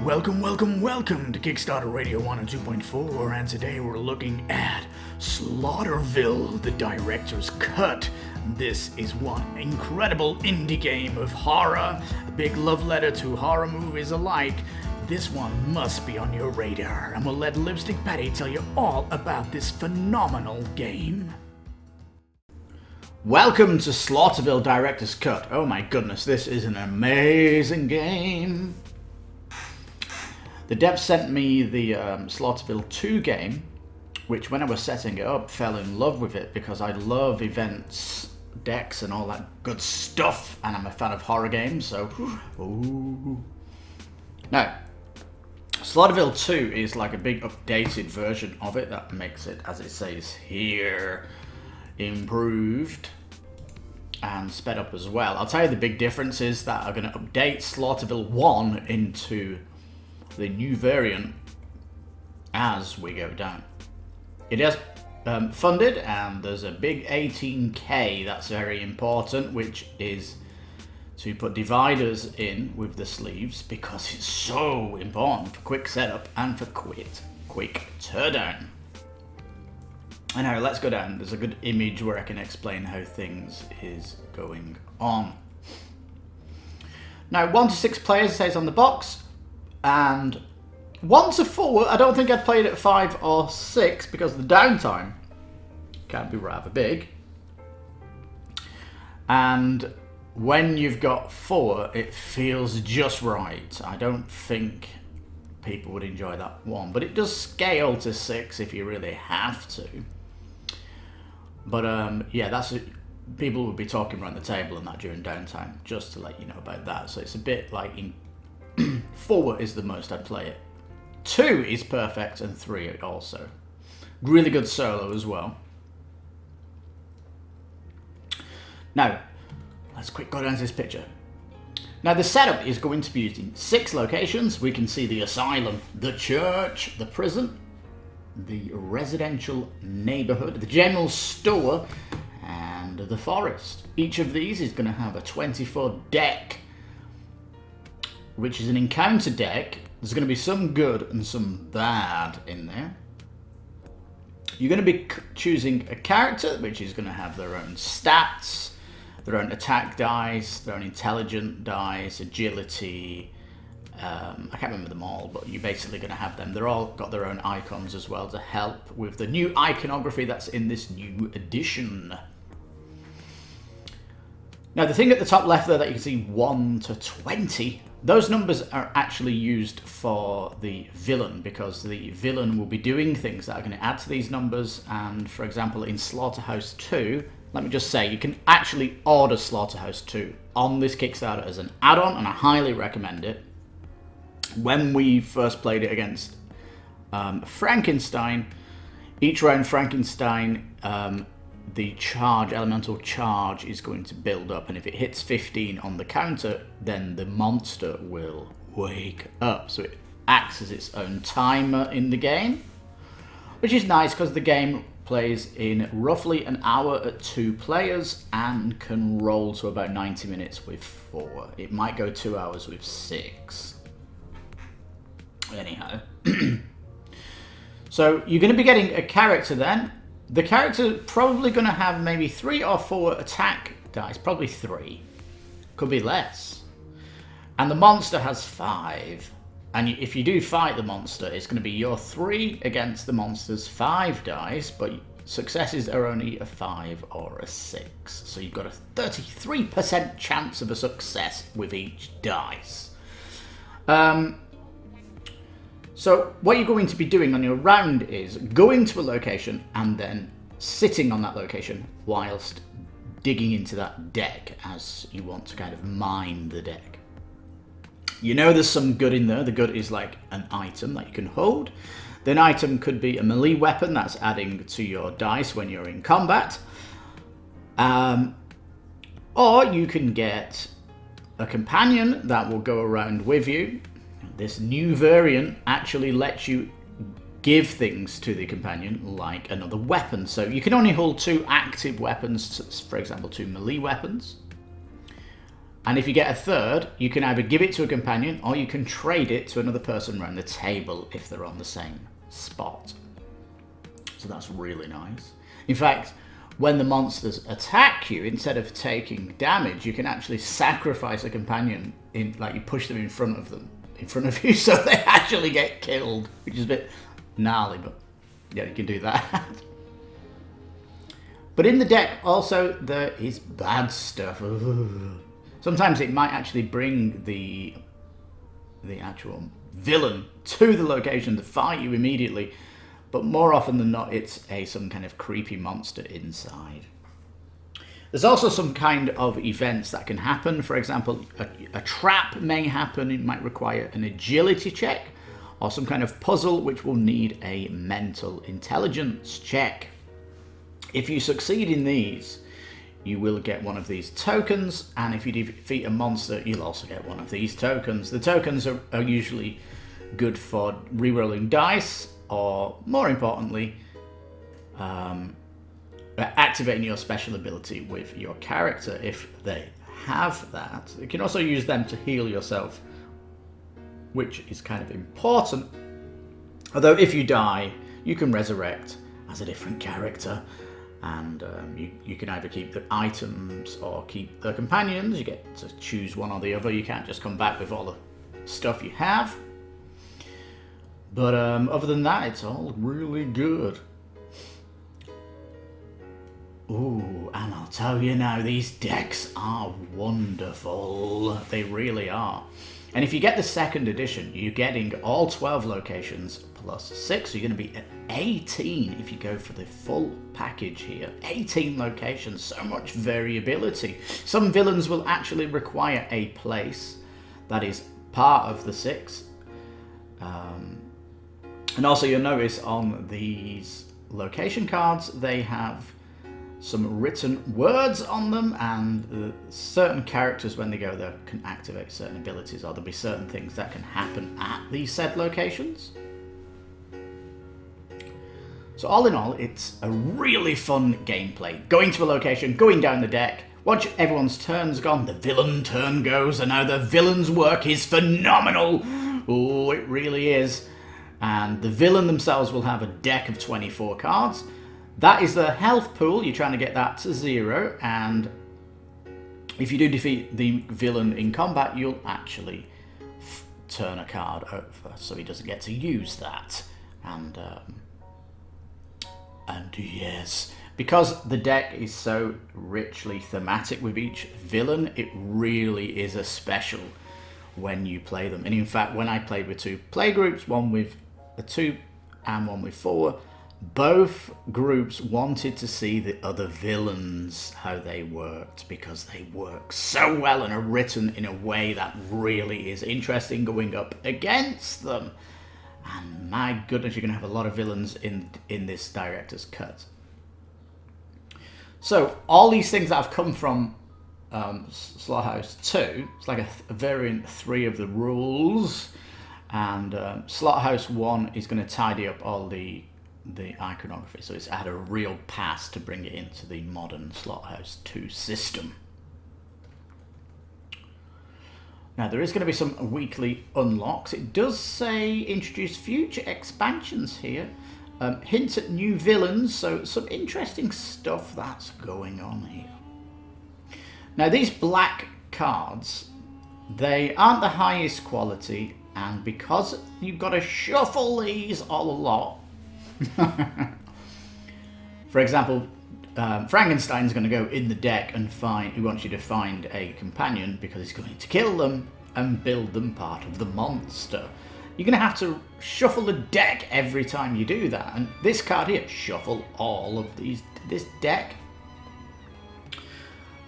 Welcome to Kickstarter Radio 102.4, and today we're looking at Slaughterville, the director's cut. This is one incredible indie game of horror, a big love letter to horror movies alike. This one must be on your radar, and we'll let Lipstickpaddy tell you all about this phenomenal game. Welcome to Slaughterville Director's Cut. Oh my goodness, this is an amazing game. The dev sent me the Slaughterville 2 game, which when I was setting it up, fell in love with it because I love events, decks and all that good stuff, and I'm a fan of horror games, so... Ooh. Now, Slaughterville 2 is like a big updated version of it that makes it, as it says here, improved and sped up as well. I'll tell you the big differences that are going to update Slaughterville 1 into the new variant as we go down. It is funded, and there's a big 18k that's very important, which is to put dividers in with the sleeves because it's so important for quick setup and for quick teardown. And now let's go down. There's a good image where I can explain how things is going on. Now 1 to 6 players, it says on the box. And 1 to 4, I don't think I'd played at 5 or 6 because the downtime can be rather big. And when you've got 4, it feels just right. I don't think people would enjoy that one, but it does scale to 6 if you really have to. But yeah, that's it. People would be talking around the table and that during downtime, just to let you know about that. So it's a bit like 4 is the most I'd play it. 2 is perfect, and 3 also. Really good solo as well. Now, let's quick go down to this picture. Now the setup is going to be used in 6 locations. We can see the asylum, the church, the prison, the residential neighborhood, the general store, and the forest. Each of these is going to have a 24 deck, which is an encounter deck. There's going to be some good and some bad in there. You're going to be choosing a character, which is going to have their own stats, their own attack dice, their own intelligent dice, agility. I can't remember them all, but you're basically going to have them. They're all got their own icons as well to help with the new iconography that's in this new edition. Now the thing at the top left there that you can see 1 to 20, those numbers are actually used for the villain, because the villain will be doing things that are going to add to these numbers. And for example, in Slaughterhouse 2, let me just say, you can actually order Slaughterhouse 2 on this Kickstarter as an add-on, and I highly recommend it. When we first played it against Frankenstein, each round Frankenstein, the charge, elemental charge, is going to build up, and if it hits 15 on the counter, then the monster will wake up. So it acts as its own timer in the game, which is nice because the game plays in roughly an hour at 2 players and can roll to about 90 minutes with 4. It might go 2 hours with 6. Anyhow. So you're going to be getting a character then. The character probably going to have maybe 3 or 4 attack dice, probably 3. Could be less. And the monster has 5. And if you do fight the monster, it's going to be your 3 against the monster's 5 dice, but successes are only a 5 or a 6. So you've got a 33% chance of a success with each dice. So what you're going to be doing on your round is going to a location and then sitting on that location whilst digging into that deck as you want to kind of mine the deck. You know there's some good in there. The good is like an item that you can hold. Then item could be a melee weapon that's adding to your dice when you're in combat. Or you can get a companion that will go around with you. This new variant actually lets you give things to the companion like another weapon. So you can only hold 2 active weapons, for example 2 melee weapons. And if you get a third, you can either give it to a companion or you can trade it to another person around the table if they're on the same spot. So that's really nice. In fact, when the monsters attack you, instead of taking damage, you can actually sacrifice a companion, like you push them in front of you, so they actually get killed, which is a bit gnarly, but yeah, you can do that. But in the deck also there is bad stuff. Sometimes it might actually bring the actual villain to the location to fight you immediately, but more often than not it's some kind of creepy monster inside. There's also some kind of events that can happen. For example, a trap may happen. It might require an agility check or some kind of puzzle which will need a mental intelligence check. If you succeed in these, you will get one of these tokens, and if you defeat a monster, you'll also get one of these tokens. The tokens are usually good for rerolling dice, or more importantly, activating your special ability with your character if they have that. You can also use them to heal yourself, which is kind of important. Although if you die, you can resurrect as a different character, and you can either keep the items or keep the companions. You get to choose one or the other. You can't just come back with all the stuff you have. But other than that, it's all really good. Ooh, and I'll tell you now, these decks are wonderful. They really are. And if you get the second edition, you're getting all 12 locations plus 6. So you're going to be at 18 if you go for the full package here. 18 locations, so much variability. Some villains will actually require a place that is part of the 6. And also you'll notice on these location cards, they have some written words on them, and certain characters, when they go there, can activate certain abilities, or there'll be certain things that can happen at these said locations. So all in all, it's a really fun gameplay. Going to a location, going down the deck, once everyone's turn's gone, the villain turn goes, and now the villain's work is phenomenal. Oh, it really is. And the villain themselves will have a deck of 24 cards. That is the health pool. You're trying to get that to 0, and if you do defeat the villain in combat, you'll actually turn a card over, so he doesn't get to use that. And yes, because the deck is so richly thematic with each villain, it really is a special when you play them. And in fact, when I played with 2 play groups, one with a 2 and one with 4, both groups wanted to see the other villains, how they worked, because they work so well and are written in a way that really is interesting going up against them. And my goodness, you're going to have a lot of villains in this director's cut. So all these things that have come from Slaughterhouse 2, it's like a variant 3 of the rules, and Slaughterhouse 1 is going to tidy up all the iconography, so it's had a real pass to bring it into the modern Slaughterhouse 2 system. Now there is going to be some weekly unlocks. It does say introduce future expansions here, hints at new villains, so some interesting stuff that's going on here. Now these black cards, they aren't the highest quality, and because you've got to shuffle these all a lot. For example, Frankenstein's going to go in the deck and he wants you to find a companion because he's going to kill them and build them part of the monster. You're going to have to shuffle the deck every time you do that. And this card here, shuffle all of this deck.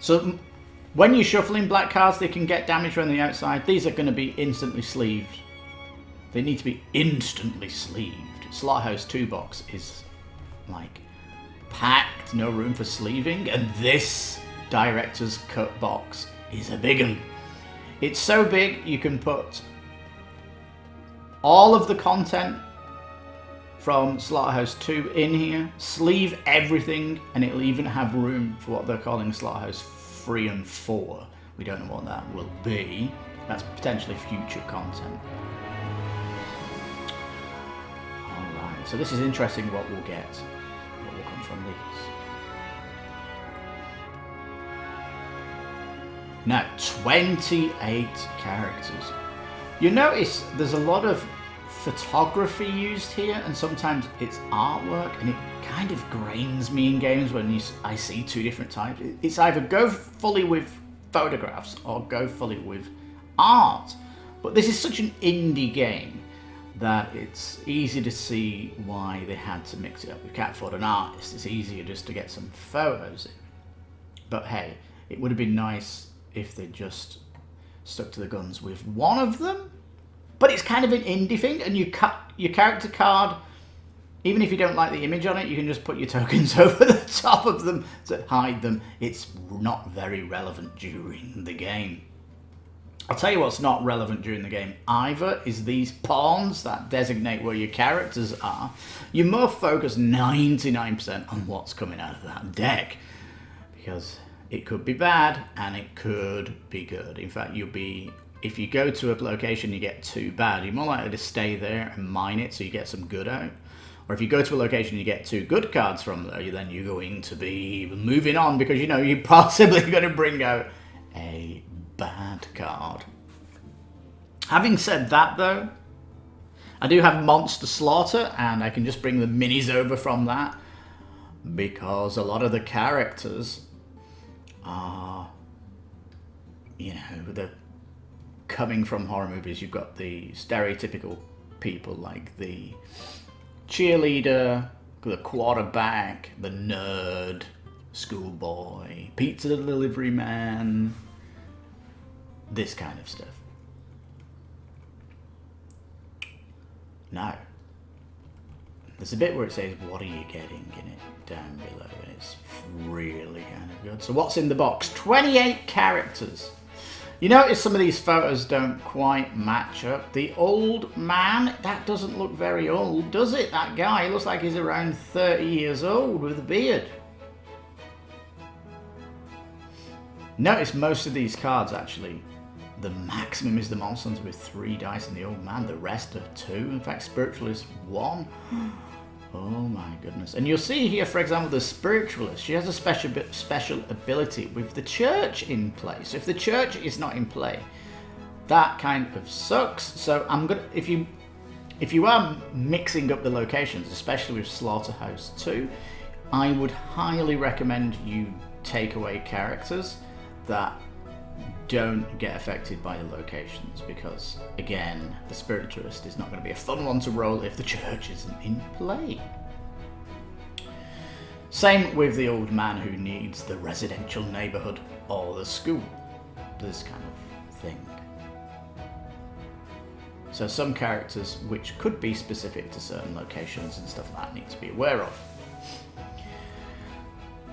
So when you're shuffling black cards, they can get damage around the outside. These are going to be instantly sleeved. They need to be instantly sleeved. Slaughterhouse 2 box is like packed, no room for sleeving, and this director's cut box is a big one. It's so big you can put all of the content from Slaughterhouse 2 in here, sleeve everything, and it'll even have room for what they're calling Slaughterhouse 3 and 4, We don't know what that will be. That's potentially future content. Alright, so this is interesting what we'll get. What will come from these. Now, 28 characters. You notice there's a lot of photography used here, and sometimes it's artwork, and it kind of grains me in games when I see two different types. It's either go fully with photographs or go fully with art. But this is such an indie game that it's easy to see why they had to mix it up. We can't afford an artist, it's easier just to get some photos in. But hey, it would have been nice if they just stuck to the guns with one of them. But it's kind of an indie thing, and your character card, even if you don't like the image on it, you can just put your tokens over the top of them to hide them. It's not very relevant during the game. I'll tell you what's not relevant during the game either is these pawns that designate where your characters are. You're more focused 99% on what's coming out of that deck, because it could be bad and it could be good. In fact, if you go to a location you get 2 bad, you're more likely to stay there and mine it so you get some good out. Or if you go to a location you get 2 good cards from there, then you're going to be moving on because you know you're possibly going to bring out a bad card. Having said that though, I do have Monster Slaughter, and I can just bring the minis over from that because a lot of the characters are, you know, they're coming from horror movies. You've got the stereotypical people like the cheerleader, the quarterback, the nerd, schoolboy, pizza delivery man, this kind of stuff. Now, there's a bit where it says, what are you getting in it down below, and it's really kind of good. So what's in the box? 28 characters. You notice some of these photos don't quite match up. The old man, that doesn't look very old, does it? That guy looks like he's around 30 years old with a beard. Notice most of these cards actually, the maximum is the Monster Hunter with 3 dice and the old man, the rest are 2. In fact, Spiritualist 1. Oh my goodness. And you'll see here, for example, the Spiritualist, she has a special ability with the church in play. So if the church is not in play, that kind of sucks. So I'm gonna, if you are mixing up the locations, especially with Slaughterhouse 2, I would highly recommend you take away characters that don't get affected by the locations, because again, the Spiritualist is not going to be a fun one to roll if the church isn't in play. Same with the old man who needs the residential neighborhood or the school, this kind of thing. So some characters which could be specific to certain locations and stuff like that need to be aware of.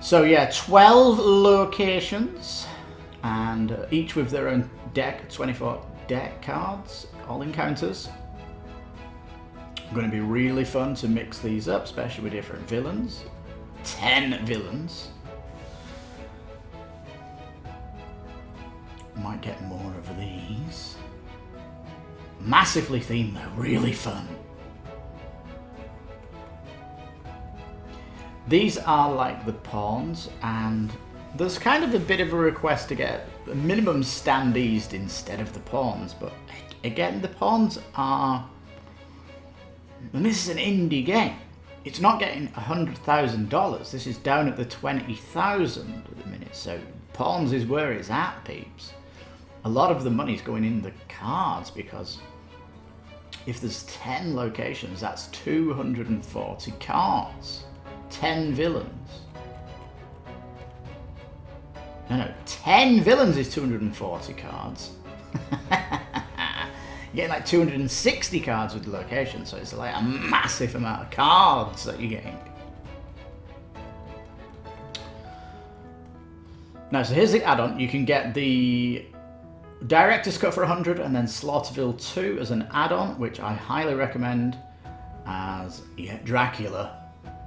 So yeah, 12 locations, and each with their own deck, 24 deck cards, all encounters. Going to be really fun to mix these up, especially with different villains. 10 villains. Might get more of these. Massively themed though, really fun. These are like the pawns, and there's kind of a bit of a request to get a minimum standees instead of the pawns, but again, the pawns are, and this is an indie game. It's not getting $100,000. This is down at the 20,000 at the minute, so pawns is where it's at, peeps. A lot of the money's going in the cards, because if there's 10 locations, that's 240 cards. 10 villains. No, 10 villains is 240 cards. You're getting like 260 cards with the location, so it's like a massive amount of cards that you're getting. Now, so here's the add-on. You can get the Director's Cut for 100 and then Slaughterville 2 as an add-on, which I highly recommend, as Dracula.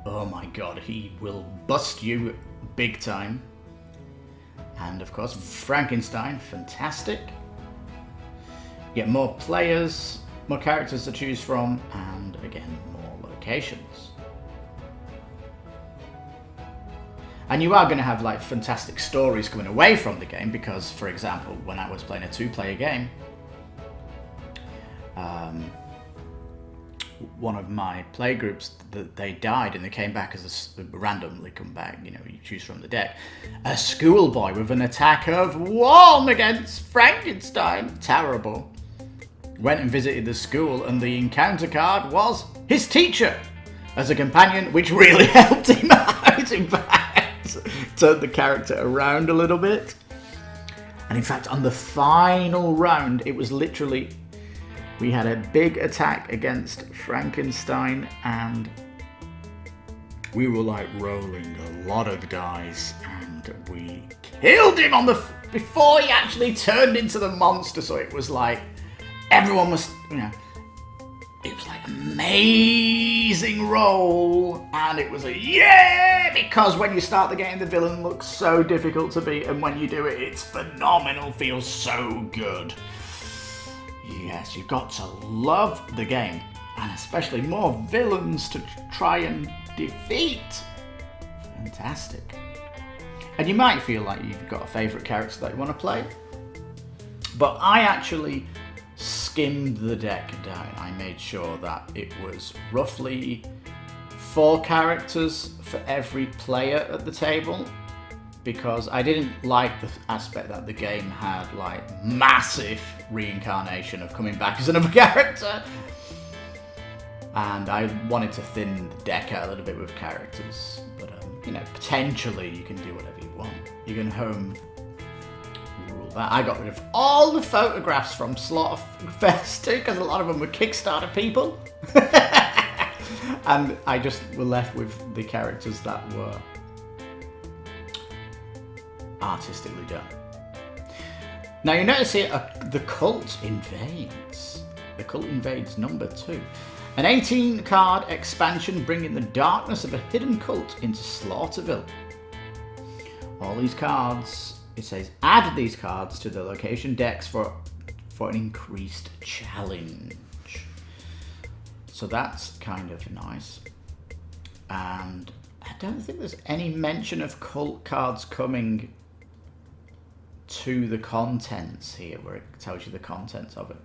Oh my god, he will bust you big time. And of course, Frankenstein, fantastic. Get more players, more characters to choose from, and again, more locations. And you are going to have like fantastic stories coming away from the game because, for example, when I was playing a 2-player game, one of my playgroups, they died and they came back as randomly come back, you know, you choose from the deck. A schoolboy with an attack of 1 against Frankenstein. Terrible. Went and visited the school and the encounter card was his teacher as a companion, which really helped him out, in fact. Turned the character around a little bit. And in fact, on the final round, it was literally, we had a big attack against Frankenstein and we were like rolling a lot of dice and we killed him before he actually turned into the monster. So it was like, everyone was, you know, it was like amazing roll and it was a yeah, because when you start the game, the villain looks so difficult to beat and when you do it, it's phenomenal, feels so good. Yes, you've got to love the game, and especially more villains to try and defeat. Fantastic. And you might feel like you've got a favourite character that you want to play, but I actually skimmed the deck down. I made sure that it was roughly 4 characters for every player at the table, because I didn't like the aspect that the game had like massive reincarnation of coming back as another character. And I wanted to thin the deck out a little bit with characters. But, you know, potentially you can do whatever you want. You can home rule that. I got rid of all the photographs from Slaughterfest too, because a lot of them were Kickstarter people. And I just were left with the characters that were artistically done. Now you notice here the cult invades. The cult invades number 2. An 18 card expansion bringing the darkness of a hidden cult into Slaughterville. All these cards, it says, add these cards to the location decks for an increased challenge. So that's kind of nice. And I don't think there's any mention of cult cards coming to the contents here, where it tells you the contents of it.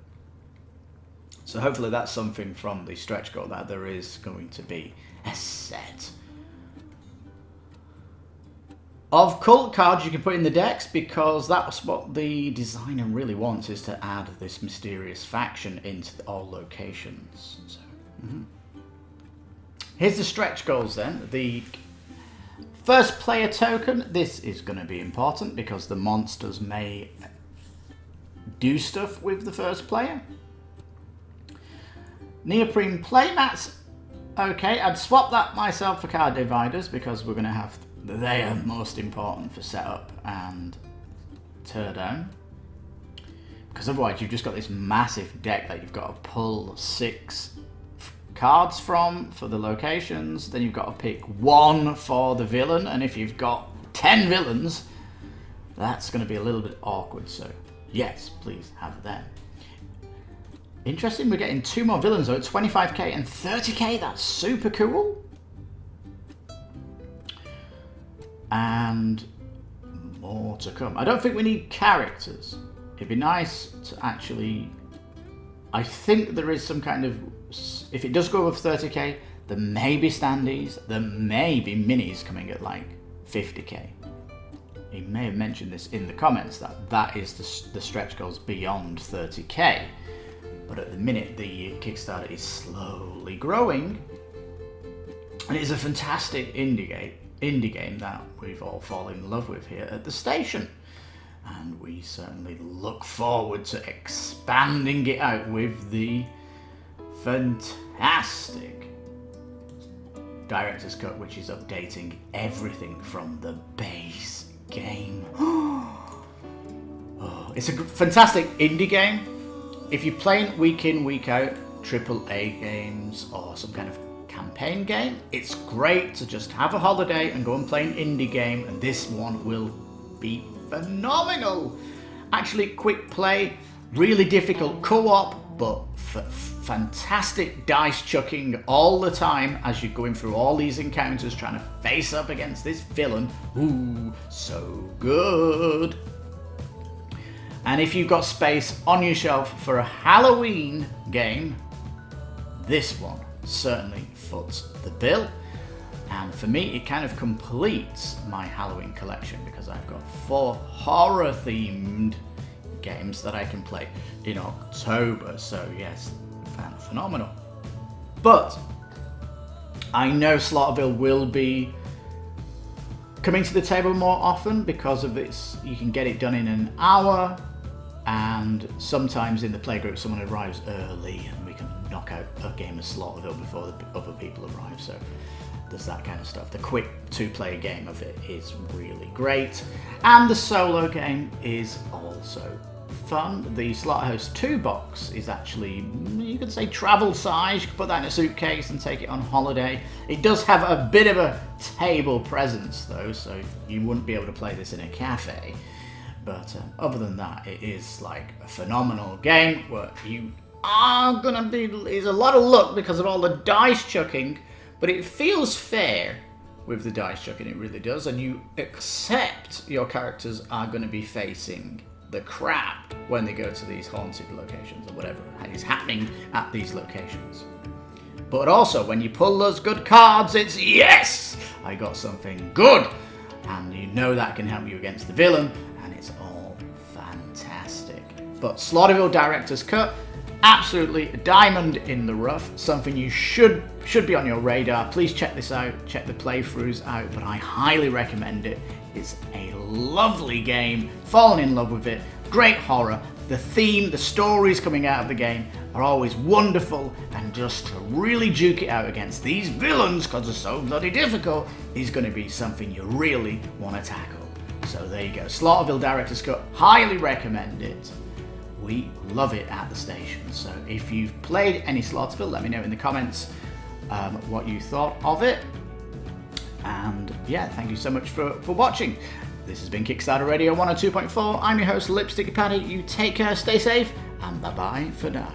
So hopefully that's something from the stretch goal, that there is going to be a set of cult cards you can put in the decks, because that's what the designer really wants, is to add this mysterious faction into all locations. So, here's the stretch goals then. The first player token, this is going to be important because the monsters may do stuff with the first player. Neoprene playmats, okay, I'd swap that myself for card dividers because we're going to have, they are most important for setup and teardown. Because otherwise you've just got this massive deck that you've got to pull 6 cards from for the locations, then you've got to pick 1 for the villain, and if you've got 10 villains, that's going to be a little bit awkward, so yes, please have them. Interesting, we're getting 2 more villains though, 25k and 30k, that's super cool. And more to come. I don't think we need characters. It'd be nice to actually, I think there is some kind of, if it does go over 30k, there may be standees, there may be minis coming at like 50k. He may have mentioned this in the comments, that is the stretch goals beyond 30k. But at the minute, the Kickstarter is slowly growing, and it's a fantastic indie game that we've all fallen in love with here at the station. And we certainly look forward to expanding it out with the fantastic Director's Cut, which is updating everything from the base game. Oh, it's a fantastic indie game. If you're playing week in, week out AAA games or some kind of campaign game, it's great to just have a holiday and go and play an indie game, and this one will be phenomenal. Actually, quick play, really difficult co-op, but fantastic dice chucking all the time as you're going through all these encounters trying to face up against this villain. Ooh, so good. And if you've got space on your shelf for a Halloween game, this one certainly foots the bill. And for me, it kind of completes my Halloween collection because I've got 4 horror-themed games that I can play in October. So yes, phenomenal. But I know Slaughterville will be coming to the table more often because of its, you can get it done in an hour, and sometimes in the playgroup someone arrives early and we can knock out a game of Slaughterville before the other people arrive. So there's that kind of stuff. The quick 2-player game of it is really great, and the solo game is also fun. The Slaughterhouse 2 box is actually, you could say, travel size. You could put that in a suitcase and take it on holiday. It does have a bit of a table presence though, so you wouldn't be able to play this in a cafe. But other than that, it is like a phenomenal game where you are gonna be, there's a lot of luck because of all the dice chucking, but it feels fair with the dice chucking, it really does, and you accept your characters are going to be facing the crap when they go to these haunted locations or whatever is happening at these locations. But also, when you pull those good cards, it's yes, I got something good, and you know that can help you against the villain, and it's all fantastic. But Slaughterville Director's Cut, absolutely a diamond in the rough, something you should be on your radar. Please check this out, check the playthroughs out, but I highly recommend it. It's a lovely game, fallen in love with it, great horror, the theme, the stories coming out of the game are always wonderful, and just to really juke it out against these villains, because they're so bloody difficult, is going to be something you really want to tackle. So there you go, Slaughterville Director's Cut, highly recommend it. We love it at the station. So if you've played any Slaughterville, let me know in the comments what you thought of it. And yeah, thank you so much for watching. This has been Kickstarter Radio 102.4. I'm your host, Lipstickpaddy. You take care, stay safe, and bye-bye for now.